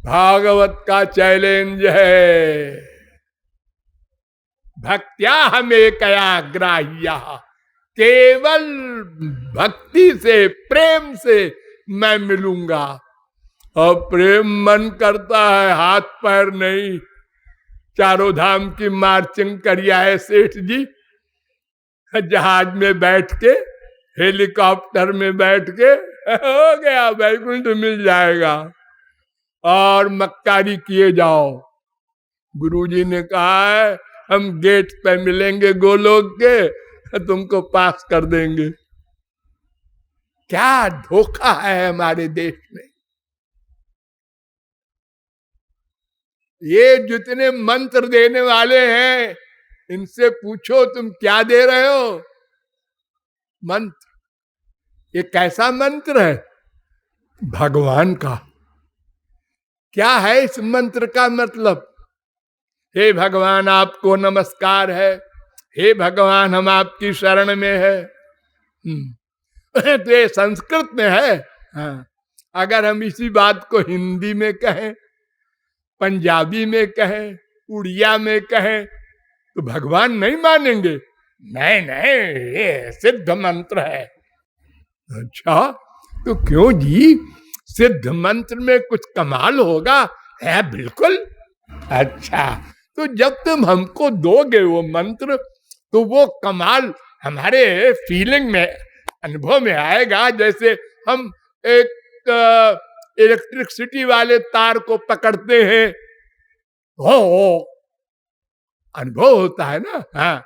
भागवत का चैलेंज है, भक्त्या हमें कया ग्राह्या, केवल भक्ति से, प्रेम से मैं मिलूंगा। और प्रेम मन करता है, हाथ पैर नहीं। चारों धाम की मार्चिंग करिया है सेठ जी, जहाज में बैठ के, हेलीकॉप्टर में बैठ के, हो गया, वैकुंठ मिल जाएगा। और मक्कारी किए जाओ। गुरुजी ने कहा है हम गेट पे मिलेंगे गोलोक के, तुमको पास कर देंगे। क्या धोखा है हमारे देश में। ये जितने मंत्र देने वाले हैं, इनसे पूछो तुम क्या दे रहे हो मंत्र। ये कैसा मंत्र है? भगवान का। क्या है इस मंत्र का मतलब? हे भगवान आपको नमस्कार है, हे भगवान हम आपकी शरण में है। तो ये संस्कृत में है। हाँ। अगर हम इसी बात को हिंदी में कहें, पंजाबी में कहें, उड़िया में कहें, तो भगवान नहीं मानेंगे। नहीं नहीं, ये सिद्ध मंत्र है। अच्छा, तो क्यों जी, सिद्ध मंत्र में कुछ कमाल होगा? है बिल्कुल। अच्छा, तो जब तुम हमको दोगे वो मंत्र, तो वो कमाल हमारे फीलिंग में, अनुभव में आएगा। जैसे हम एक इलेक्ट्रिसिटी वाले तार को पकड़ते हैं, हो अनुभव होता है ना। हाँ,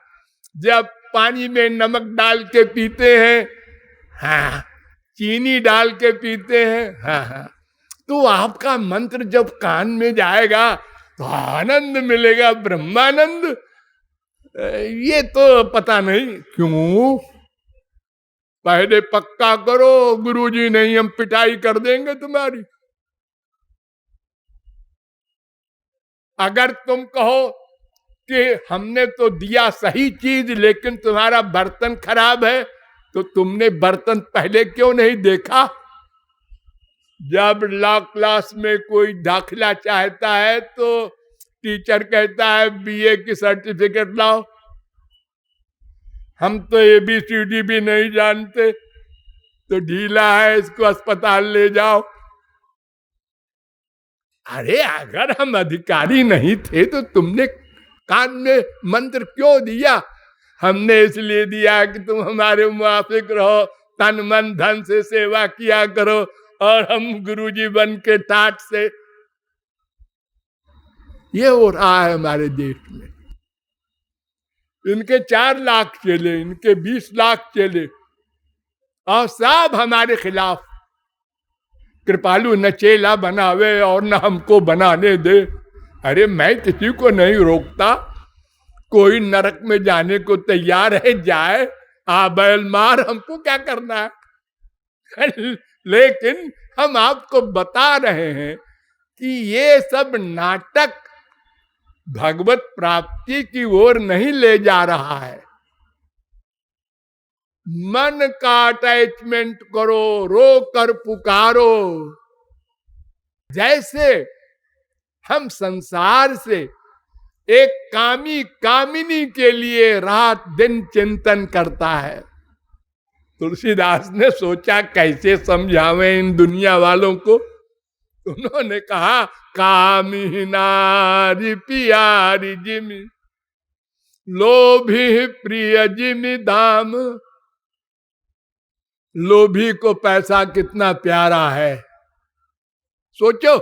जब पानी में नमक डाल के पीते हैं, हाँ, चीनी डाल के पीते हैं, हाँ हाँ, तो आपका मंत्र जब कान में जाएगा तो आनंद मिलेगा, ब्रह्मानंद। ये तो पता नहीं क्यों। पहले पक्का करो, गुरुजी नहीं हम पिटाई कर देंगे तुम्हारी। अगर तुम कहो कि हमने तो दिया सही चीज लेकिन तुम्हारा बर्तन खराब है, तो तुमने बर्तन पहले क्यों नहीं देखा? जब लॉ क्लास में कोई दाखिला चाहता है तो टीचर कहता है बीए की सर्टिफिकेट लाओ। हम तो ABCD भी नहीं जानते, तो ढीला है, इसको अस्पताल ले जाओ। अरे अगर हम अधिकारी नहीं थे तो तुमने कान में मंत्र क्यों दिया? हमने इसलिए दिया कि तुम हमारे मुआफिक रहो, तन मन धन से सेवा किया करो, और हम गुरुजी बन के टाट से। ये हो रहा है हमारे देश में। इनके 4 लाख चेले, इनके 20 लाख चेले, और सब हमारे खिलाफ। कृपालु न चेला बनावे और न हमको बनाने दे। अरे मैं किसी को नहीं रोकता, कोई नरक में जाने को तैयार है जाए, आ बैल मार, हमको क्या करना है। लेकिन हम आपको बता रहे हैं कि ये सब नाटक भगवत प्राप्ति की ओर नहीं ले जा रहा है। मन का अटैचमेंट करो, रो कर पुकारो। जैसे हम संसार से एक कामी कामिनी के लिए रात दिन चिंतन करता है, तुलसीदास ने सोचा कैसे समझावें इन दुनिया वालों को। उन्होंने कहा कामी नारी प्यारी जिमी, लोभी प्रिय जिमी दाम। लोभी को पैसा कितना प्यारा है, सोचो।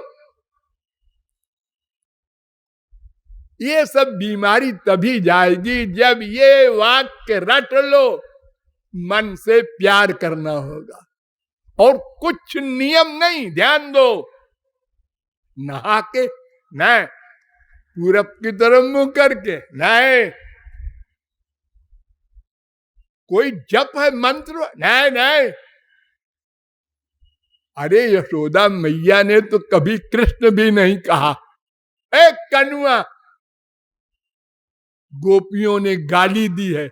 ये सब बीमारी तभी जाएगी जब ये वाक्य रट लो, मन से प्यार करना होगा। और कुछ नियम नहीं, ध्यान दो। नहा के नहीं, पूरब की तरफ मुंह करके नहीं, कोई जप है मंत्र नहीं नहीं। अरे यशोदा मैया ने तो कभी कृष्ण भी नहीं कहा। एक कनुआ, गोपियों ने गाली दी है,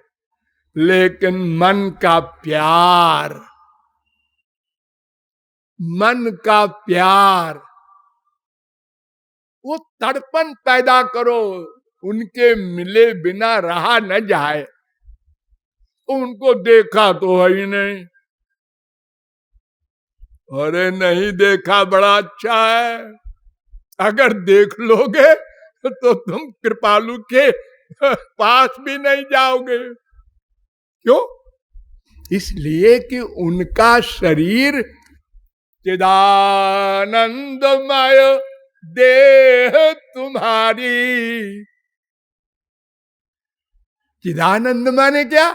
लेकिन मन का प्यार, मन का प्यार। वो तड़पन पैदा करो, उनके मिले बिना रहा न जाए। उनको देखा तो है ही नहीं। अरे नहीं देखा बड़ा अच्छा है, अगर देख लोगे तो तुम कृपालु के पास भी नहीं जाओगे। क्यों? इसलिए कि उनका शरीर चिदानंदमय देह तुम्हारी। चिदानंद माने क्या?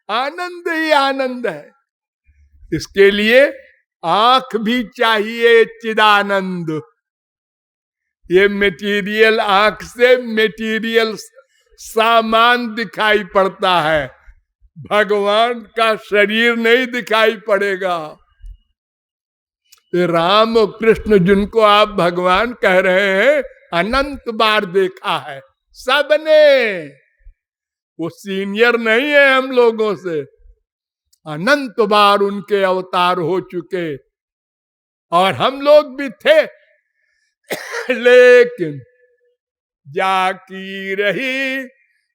आनंद ही आनंद है। इसके लिए आंख भी चाहिए चिदानंद। ये मेटीरियल आंख से मेटीरियल सामान दिखाई पड़ता है, भगवान का शरीर नहीं दिखाई पड़ेगा। राम और कृष्ण जिनको आप भगवान कह रहे हैं, अनंत बार देखा है सबने। वो सीनियर नहीं है हम लोगों से, अनंत बार उनके अवतार हो चुके, और हम लोग भी थे। लेकिन जाकी रही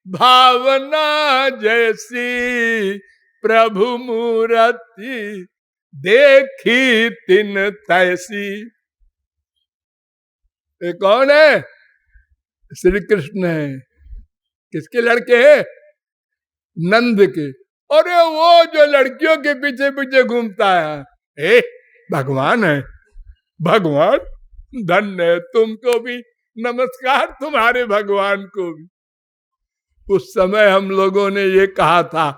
भावना जैसी, प्रभु मूर्ति देखी तिन तैसी। ये कौन है? श्री कृष्ण है। किसके लड़के हैं? नंद के। अरे वो जो लड़कियों के पीछे पीछे घूमता है, भगवान है। भगवान धन्य है, तुमको भी नमस्कार, तुम्हारे भगवान को भी। उस समय हम लोगों ने ये कहा था,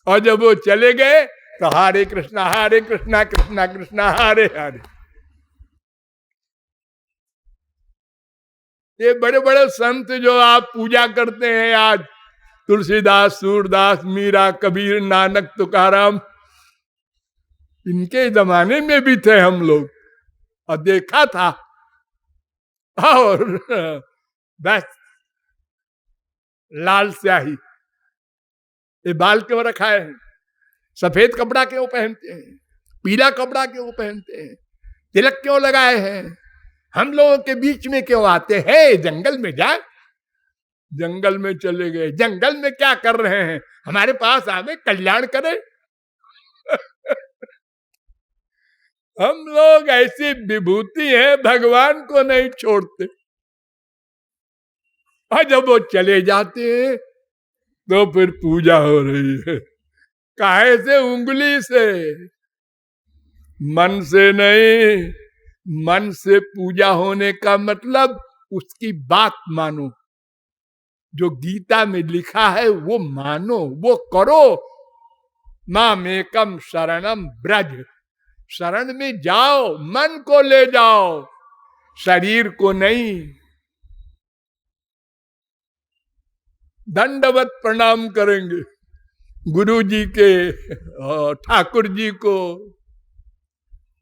और जब वो चले गए तो हरे कृष्णा कृष्णा कृष्णा हरे हरे। ये बड़े बड़े संत जो आप पूजा करते हैं आज, तुलसीदास, सूरदास, मीरा, कबीर, नानक, तुकाराम, इनके जमाने में भी थे हम लोग और देखा था। और बस लाल स्याही, ये बाल क्यों रखा है? सफेद कपड़ा क्यों पहनते हैं? पीला कपड़ा क्यों पहनते हैं? तिलक क्यों लगाए हैं? हम लोगों के बीच में क्यों आते हैं? जंगल में जाए। जंगल में चले गए, जंगल में क्या कर रहे हैं? हमारे पास आवे, कल्याण करे। हम लोग ऐसी विभूति है, भगवान को नहीं छोड़ते। और जब वो चले जाते हैं तो फिर पूजा हो रही है। काहे से? उंगली से, मन से नहीं। मन से पूजा होने का मतलब उसकी बात मानो, जो गीता में लिखा है वो मानो, वो करो। मामेकम शरणम ब्रज, शरण में जाओ, मन को ले जाओ, शरीर को नहीं। दंडवत प्रणाम करेंगे गुरु जी के और ठाकुर जी को,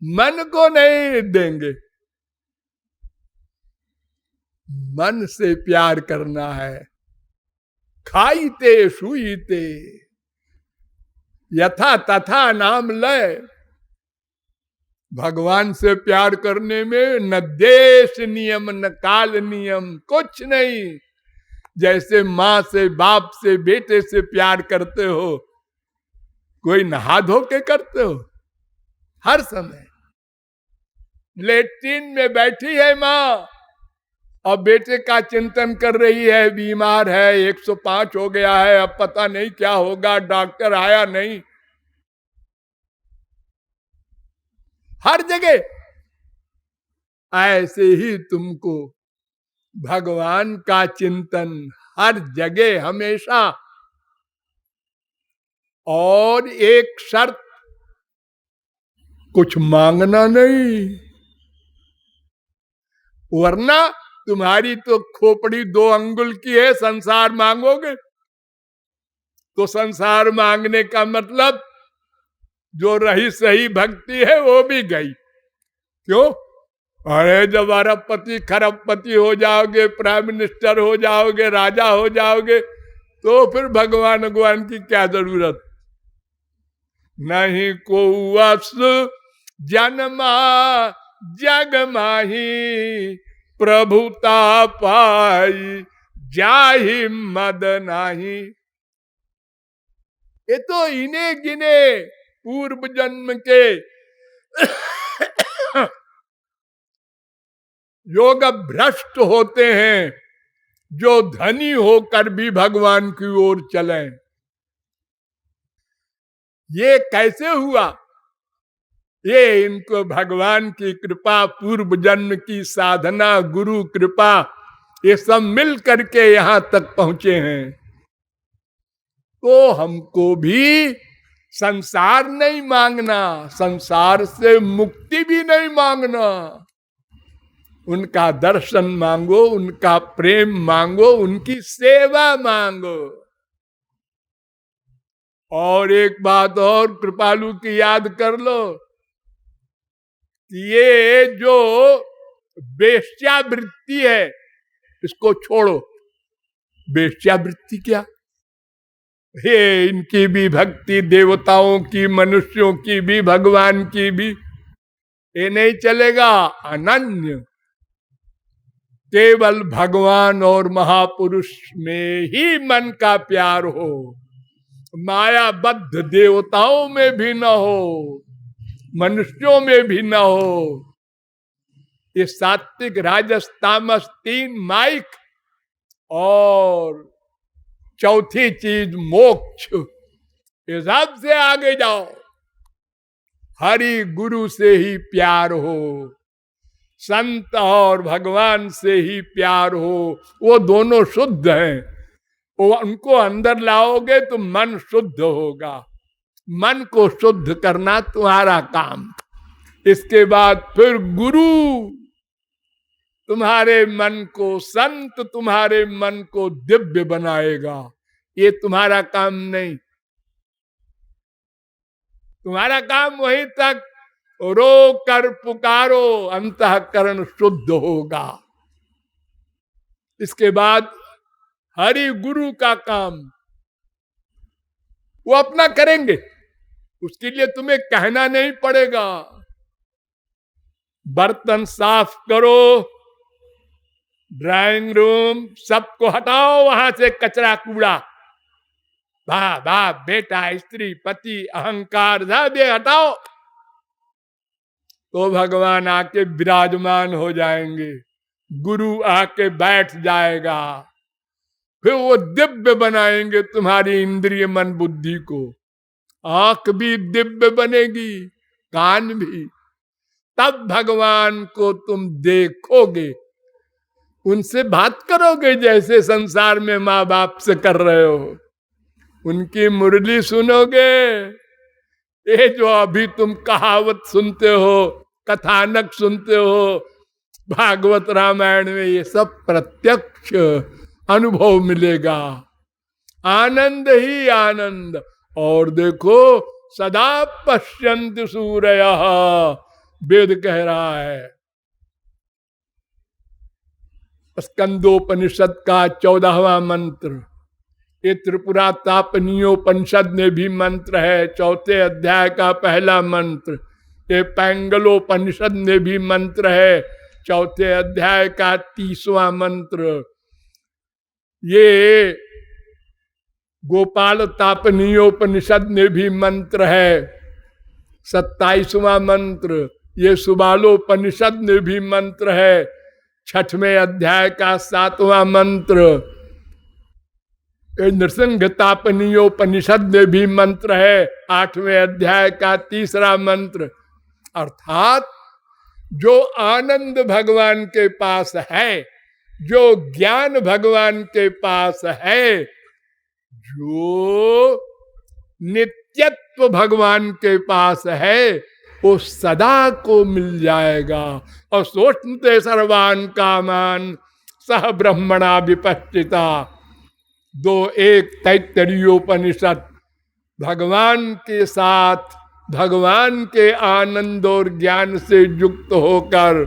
मन को नहीं देंगे। मन से प्यार करना है। खाईते सुईते यथा तथा नाम लय। भगवान से प्यार करने में न देश नियम न काल नियम, कुछ नहीं। जैसे माँ से, बाप से, बेटे से प्यार करते हो, कोई नहा धो के करते हो? हर समय लेट्रिन में बैठी है माँ और बेटे का चिंतन कर रही है, बीमार है, 105 हो गया है, अब पता नहीं क्या होगा, डॉक्टर आया नहीं। हर जगह ऐसे ही तुमको भगवान का चिंतन, हर जगह हमेशा। और एक शर्त, कुछ मांगना नहीं, वरना तुम्हारी तो खोपड़ी 2 अंगुल की है, संसार मांगोगे तो संसार मांगने का मतलब जो रही सही भक्ति है वो भी गई। क्यों? अरे जब अरबपति खरबपति हो जाओगे, प्राइम मिनिस्टर हो जाओगे, राजा हो जाओगे, तो फिर भगवान की क्या जरूरत? नहीं को वस जन्मा जग माही, प्रभुता पाई जाहि मद नाही। ये तो इन्हें गिने पूर्व जन्म के योग भ्रष्ट होते हैं जो धनी होकर भी भगवान की ओर चले। ये कैसे हुआ? ये इनको भगवान की कृपा, पूर्व जन्म की साधना, गुरु कृपा, ये सब मिल करके यहां तक पहुंचे हैं। तो हमको भी संसार नहीं मांगना, संसार से मुक्ति भी नहीं मांगना, उनका दर्शन मांगो, उनका प्रेम मांगो, उनकी सेवा मांगो। और एक बात और कृपालु की याद कर लो, ये जो वेश्यावृत्ति है इसको छोड़ो। वेश्यावृत्ति क्या? हे इनकी भी भक्ति, देवताओं की, मनुष्यों की भी, भगवान की भी, ये नहीं चलेगा। अनन्य केवल भगवान और महापुरुष में ही मन का प्यार हो, मायाबद्ध देवताओं में भी न हो, मनुष्यों में भी न हो। ये सात्विक, राजस, तामस, तीन माइक, और चौथी चीज मोक्ष, ये सबसे आगे जाओ। हरि गुरु से ही प्यार हो, संत और भगवान से ही प्यार हो, वो दोनों शुद्ध हैं। वो उनको अंदर लाओगे तो मन शुद्ध होगा। मन को शुद्ध करना तुम्हारा काम। इसके बाद फिर गुरु तुम्हारे मन को, संत तुम्हारे मन को दिव्य बनाएगा। ये तुम्हारा काम नहीं। तुम्हारा काम वहीं तक रो कर पुकारो, अंतःकरण शुद्ध होगा। इसके बाद हरि गुरु का काम वो अपना करेंगे, उसके लिए तुम्हें कहना नहीं पड़ेगा। बर्तन साफ करो, ड्राइंग रूम सबको हटाओ वहां से कचरा कूड़ा, बाप बेटा, स्त्री, पति, अहंकार सब ये हटाओ, तो भगवान आके विराजमान हो जाएंगे। गुरु आके बैठ जाएगा, फिर वो दिव्य बनाएंगे तुम्हारी इंद्रिय मन बुद्धि को। आंख भी दिव्य बनेगी, कान भी। तब भगवान को तुम देखोगे, उनसे बात करोगे जैसे संसार में माँ बाप से कर रहे हो। उनकी मुरली सुनोगे। ये जो अभी तुम कहावत सुनते हो, कथानक सुनते हो भागवत रामायण में, ये सब प्रत्यक्ष अनुभव मिलेगा। आनंद ही आनंद। और देखो, सदा पश्यन्ति सूरयः, वेद कह रहा है। स्कंदोपनिषद का 14वां मंत्र, ये त्रिपुरा तापनीयोपनिषद में भी मंत्र है, 4थे अध्याय का पहला मंत्र। ये पैंगलोपनिषद में भी मंत्र है, 4थे अध्याय का 30वां मंत्र। ये गोपाल तापनीयोपनिषद में भी मंत्र है, 27वां मंत्र। ये सुबालोपनिषद में भी मंत्र है, 6वें अध्याय का 7वां मंत्र। नृसिंह तापनीयोपनिषद में भी मंत्र है, 8वें अध्याय का 3रा मंत्र। अर्थात जो आनंद भगवान के पास है, जो ज्ञान भगवान के पास है, जो नित्यत्व भगवान के पास है, वो सदा को मिल जाएगा। और सोचते सर्वान कामान सह ब्रह्मणा विपश्चिता, 2:1 तैत्तरीयोपनिषद। भगवान के साथ, भगवान के आनंद और ज्ञान से युक्त होकर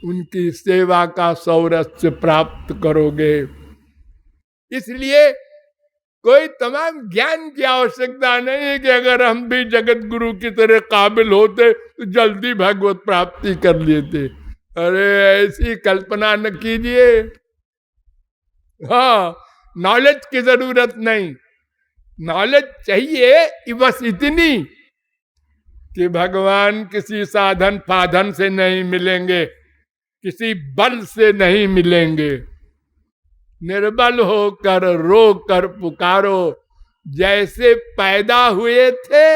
उनकी सेवा का सौरस्य प्राप्त करोगे। इसलिए कोई तमाम ज्ञान की आवश्यकता नहीं है कि अगर हम भी जगत गुरु की तरह काबिल होते तो जल्दी भगवत प्राप्ति कर लेते। अरे ऐसी कल्पना न कीजिए। हाँ, नॉलेज की जरूरत नहीं, नॉलेज चाहिए कि बस इतनी कि भगवान किसी साधन फाधन से नहीं मिलेंगे, किसी बल से नहीं मिलेंगे। निर्बल होकर रो कर पुकारो, जैसे पैदा हुए थे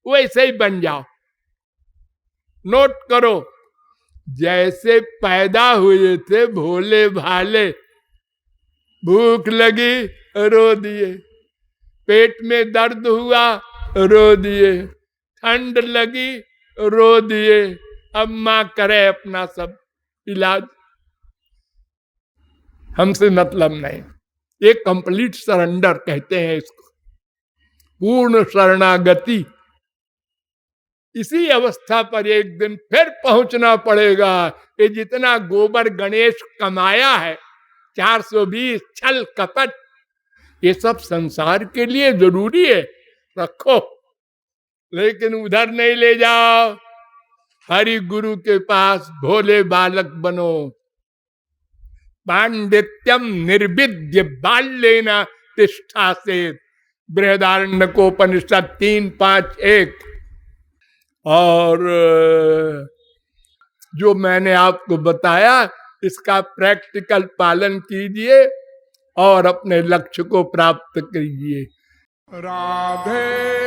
वैसे ही बन जाओ। नोट करो, जैसे पैदा हुए थे भोले भाले, भूख लगी रो दिए, पेट में दर्द हुआ रो दिए, ठंड लगी रो दिए, अब मां करे अपना सब इलाज, हमसे मतलब नहीं। ये कंप्लीट सरेंडर कहते हैं इसको, पूर्ण शरणागति। इसी अवस्था पर एक दिन फिर पहुंचना पड़ेगा। ये जितना गोबर गणेश कमाया है, 420 छल कपट, ये सब संसार के लिए जरूरी है, रखो, लेकिन उधर नहीं ले जाओ। हरि गुरु के पास भोले बालक बनो। पांडित्यम निर्विद्य बाल्येन तिष्ठा से, बृहदारण्यकोपनिषद 3:5-1। और जो मैंने आपको बताया इसका प्रैक्टिकल पालन कीजिए और अपने लक्ष्य को प्राप्त कीजिए। राधे